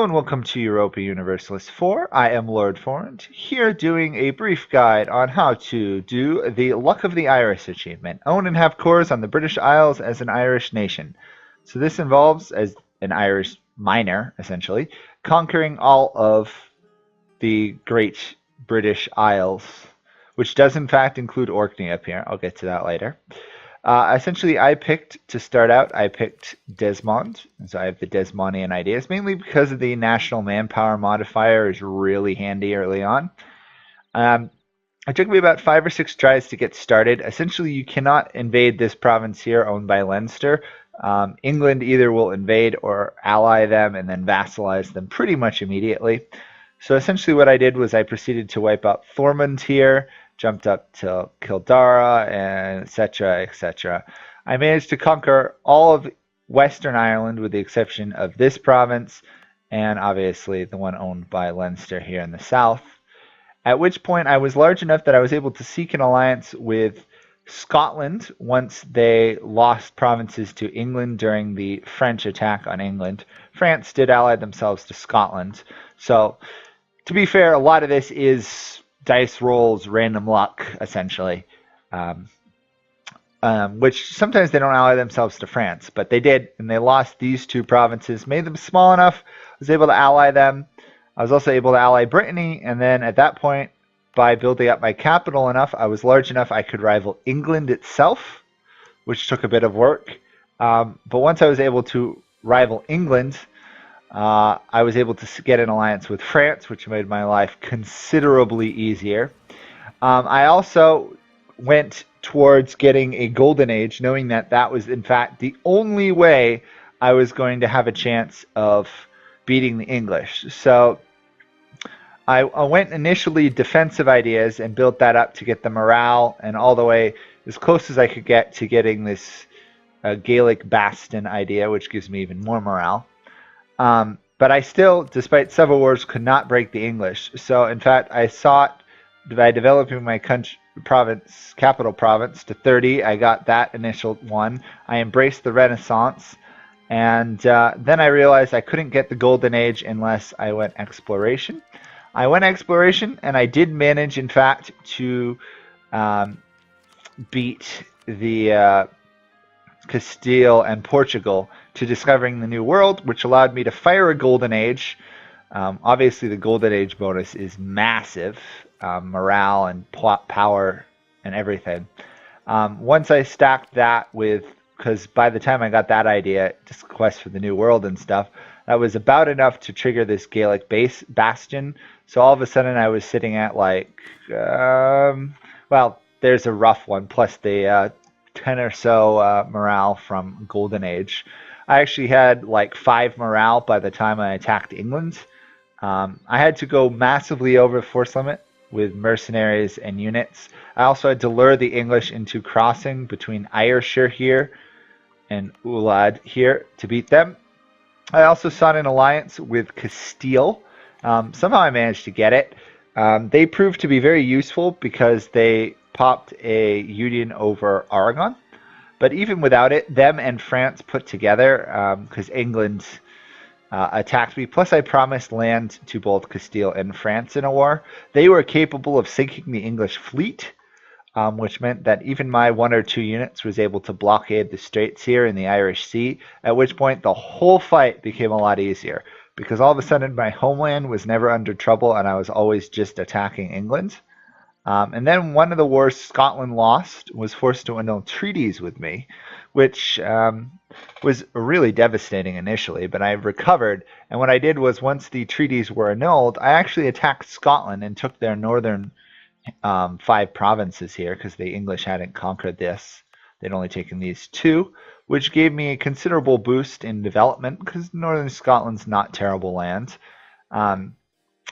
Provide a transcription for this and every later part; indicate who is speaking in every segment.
Speaker 1: and welcome to Europa Universalis 4. I am Lord Forwind, here doing a brief guide on how to do the Luck of the Irish achievement. Own and have cores on the British Isles as an Irish nation. So this involves, as an Irish miner, essentially, conquering all of the Great British Isles, which does in fact include Orkney up here. I'll get to that later. Essentially, to start out, I picked Desmond. So I have the Desmondian ideas, mainly because of the national manpower modifier is really handy early on. It took me about 5 or 6 tries to get started. Essentially, you cannot invade this province here owned by Leinster. England either will invade or ally them and then vassalize them pretty much immediately. So essentially what I did was I proceeded to wipe out Forwind here, jumped up to Kildare, and etc., etc. I managed to conquer all of Western Ireland with the exception of this province and obviously the one owned by Leinster here in the south. At which point I was large enough that I was able to seek an alliance with Scotland once they lost provinces to England during the French attack on England. France did ally themselves to Scotland. So, to be fair, a lot of this is dice rolls, random luck, essentially. Which sometimes they don't ally themselves to France, but they did, and they lost these 2 provinces, made them small enough, was able to ally them. I was also able to ally Brittany, and then at that point, by building up my capital enough, I was large enough I could rival England itself, which took a bit of work. But once I was able to rival England, I was able to get an alliance with France, which made my life considerably easier. I also went towards getting a golden age, knowing that that was in fact the only way I was going to have a chance of beating the English. So I went initially defensive ideas and built that up to get the morale and all the way as close as I could get to getting this Gaelic Bastion idea, which gives me even more morale. But I still, despite several wars, could not break the English. So in fact, I sought, by developing my capital province to 30, I got that initial one. I embraced the Renaissance. And then I realized I couldn't get the Golden Age unless I went exploration. I went exploration, and I did manage, in fact, to beat the Castile and Portugal to discovering the New World, which allowed me to fire a Golden Age. Obviously, the Golden Age bonus is massive, morale and power and everything. Once I stacked that with, because by the time I got that idea, just quest for the New World and stuff, that was about enough to trigger this Gaelic Bastion. So all of a sudden I was sitting at like, well, there's a rough one, plus the 10 or so morale from Golden Age. I actually had like 5 morale by the time I attacked England. I had to go massively over force limit with mercenaries and units. I also had to lure the English into crossing between Ayrshire here and Ulad here to beat them. I also sought an alliance with Castile. Somehow I managed to get it. They proved to be very useful because they popped a union over Aragon. But even without it, them and France put together, because England attacked me, plus I promised land to both Castile and France in a war. They were capable of sinking the English fleet, which meant that even my 1 or 2 units was able to blockade the straits here in the Irish Sea, at which point the whole fight became a lot easier, because all of a sudden my homeland was never under trouble and I was always just attacking England. And then one of the wars Scotland lost was forced to annul treaties with me, which was really devastating initially, but I recovered. And what I did was, once the treaties were annulled, I actually attacked Scotland and took their northern 5 provinces here, because the English hadn't conquered this. They'd only taken these 2, which gave me a considerable boost in development, because northern Scotland's not terrible land.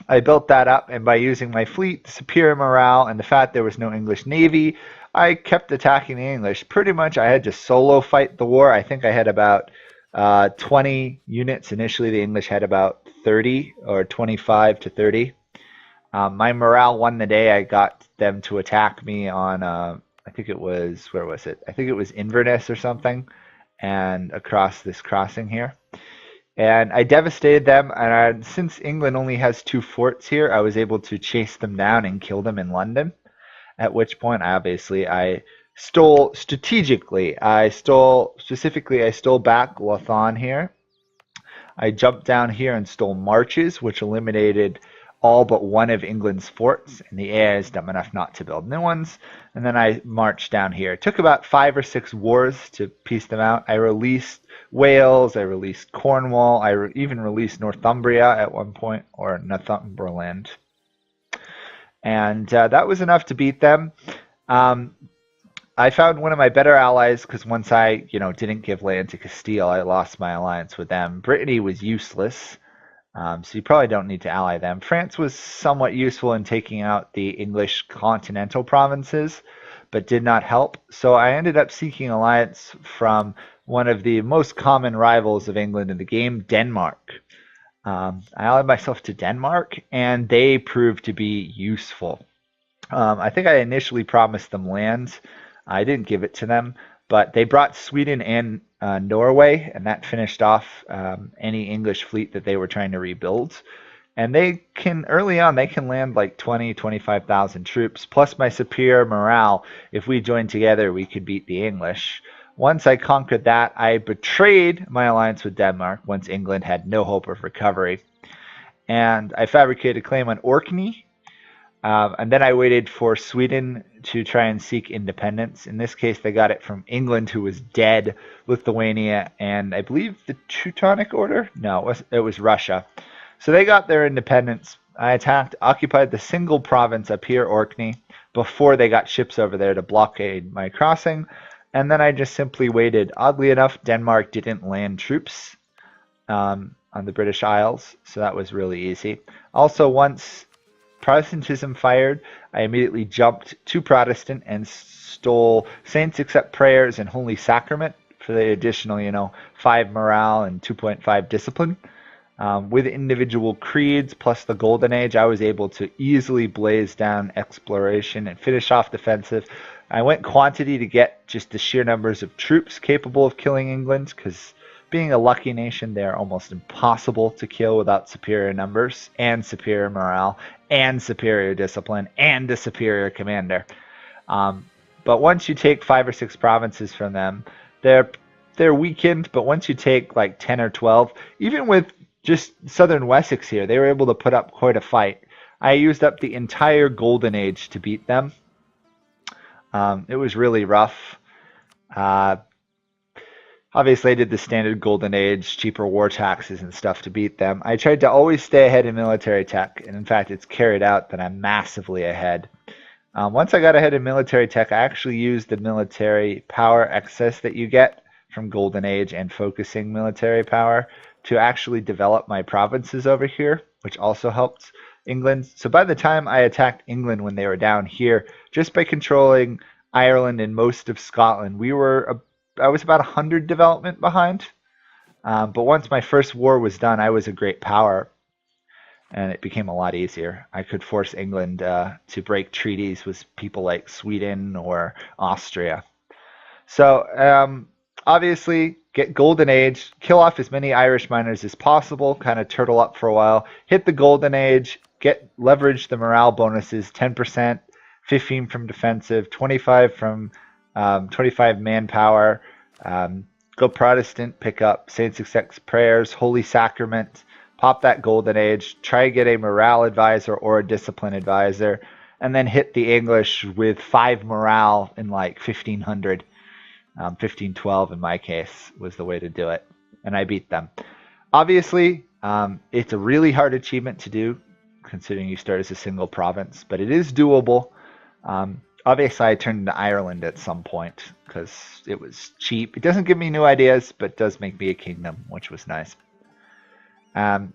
Speaker 1: I built that up, and by using my fleet, superior morale, and the fact there was no English navy, I kept attacking the English. Pretty much I had to solo fight the war. I think I had about 20 units. Initially the English had about 30, or 25 to 30. My morale won the day I got them to attack me on, I think it was, where was it? I think it was Inverness or something, and across this crossing here. And I devastated them. And since England only has 2 forts here, I was able to chase them down and kill them in London. At which point, I stole strategically. I stole back Lothan here. I jumped down here and stole marches, which eliminated all but one of England's forts, and the AI is dumb enough not to build new ones. And then I marched down here. It took about 5 or 6 wars to piece them out. I released Wales, I released Cornwall, even released Northumbria at one point, or Northumberland. And that was enough to beat them. I found one of my better allies because once I, didn't give land to Castile, I lost my alliance with them. Brittany was useless, so you probably don't need to ally them. France was somewhat useful in taking out the English continental provinces, but did not help. So I ended up seeking alliance from one of the most common rivals of England in the game, Denmark. I allied myself to Denmark, and they proved to be useful. I think I initially promised them land. I didn't give it to them, but they brought Sweden and Norway, and that finished off any English fleet that they were trying to rebuild. And early on, they can land like 20, 25,000 troops, plus my superior morale. If we joined together, we could beat the English. Once I conquered that, I betrayed my alliance with Denmark once England had no hope of recovery. And I fabricated a claim on Orkney. And then I waited for Sweden to try and seek independence. In this case, they got it from England, who was dead, Lithuania, and I believe the Teutonic Order? No, it was Russia. So they got their independence. I occupied the single province up here, Orkney, before they got ships over there to blockade my crossing. And then I just simply waited. Oddly enough, Denmark didn't land troops on the British Isles, so that was really easy. Also, once Protestantism fired, I immediately jumped to Protestant and stole Saints Accept Prayers and Holy Sacrament for the additional, 5 morale and 2.5 discipline. With individual creeds plus the Golden Age, I was able to easily blaze down exploration and finish off defensive. I went quantity to get just the sheer numbers of troops capable of killing England, because being a lucky nation, they're almost impossible to kill without superior numbers and superior morale and superior discipline and a superior commander. But once you take 5 or 6 provinces from them, they're weakened. But once you take like 10 or 12, even with just southern Wessex here, they were able to put up quite a fight. I used up the entire Golden Age to beat them. It was really rough. Obviously, I did the standard Golden Age, cheaper war taxes and stuff to beat them. I tried to always stay ahead in military tech, and in fact, it's carried out that I'm massively ahead. Once I got ahead in military tech, I actually used the military power excess that you get from Golden Age and focusing military power to actually develop my provinces over here, which also helped England. So by the time I attacked England when they were down here, just by controlling Ireland and most of Scotland, I was about 100 development behind. But once my first war was done, I was a great power, and it became a lot easier. I could force England to break treaties with people like Sweden or Austria. So obviously, get Golden Age, kill off as many Irish miners as possible, kind of turtle up for a while, hit the Golden Age, leverage the morale bonuses, 10%, 15 from defensive, 25 from 25 manpower, go Protestant, pick up Saints Accept Prayers, Holy Sacrament, pop that Golden Age, try to get a morale advisor or a discipline advisor, and then hit the English with 5 morale in like 1500. 1512 in my case was the way to do it, and I beat them. Obviously, it's a really hard achievement to do, considering you start as a single province, but it is doable. Obviously, I turned into Ireland at some point because it was cheap. It doesn't give me new ideas, but does make me a kingdom, which was nice.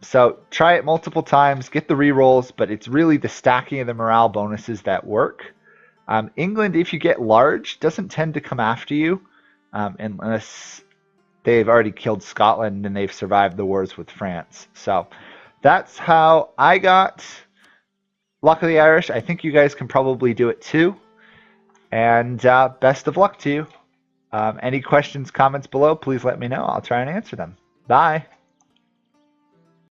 Speaker 1: So try it multiple times, get the rerolls, but it's really the stacking of the morale bonuses that work. England, if you get large, doesn't tend to come after you unless they've already killed Scotland and they've survived the wars with France. So that's how I got Luck of the Irish. I think you guys can probably do it too. And best of luck to you. Any questions, comments below, please let me know. I'll try and answer them. Bye.